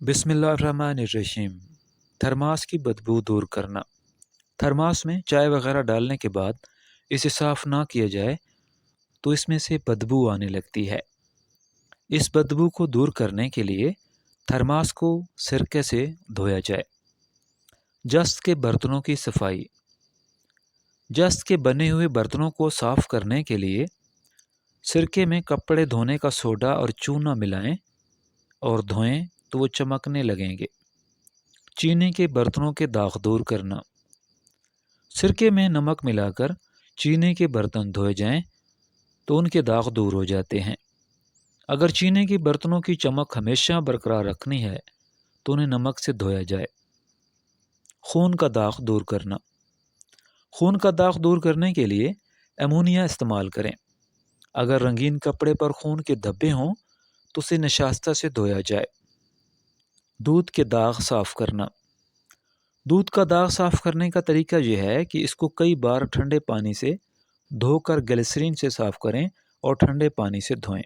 بسم اللہ الرحمن الرحیم۔ تھرماس کی بدبو دور کرنا۔ تھرماس میں چائے وغیرہ ڈالنے کے بعد اسے صاف نہ کیا جائے تو اس میں سے بدبو آنے لگتی ہے۔ اس بدبو کو دور کرنے کے لیے تھرماس کو سرکے سے دھویا جائے۔ جست کے برتنوں کی صفائی۔ جست کے بنے ہوئے برتنوں کو صاف کرنے کے لیے سرکے میں کپڑے دھونے کا سوڈا اور چونا ملائیں اور دھوئیں تو وہ چمکنے لگیں گے۔ چینے کے برتنوں کے داغ دور کرنا۔ سرکے میں نمک ملا کر چینے کے برتن دھوئے جائیں تو ان کے داغ دور ہو جاتے ہیں۔ اگر چینے کے برتنوں کی چمک ہمیشہ برقرار رکھنی ہے تو انہیں نمک سے دھویا جائے۔ خون کا داغ دور کرنا۔ خون کا داغ دور کرنے کے لیے امونیا استعمال کریں۔ اگر رنگین کپڑے پر خون کے دھبے ہوں تو اسے نشاستہ سے دھویا جائے۔ دودھ کے داغ صاف کرنا۔ دودھ کا داغ صاف کرنے کا طریقہ یہ ہے کہ اس کو کئی بار ٹھنڈے پانی سے دھو کر گلیسرین سے صاف کریں اور ٹھنڈے پانی سے دھوئیں۔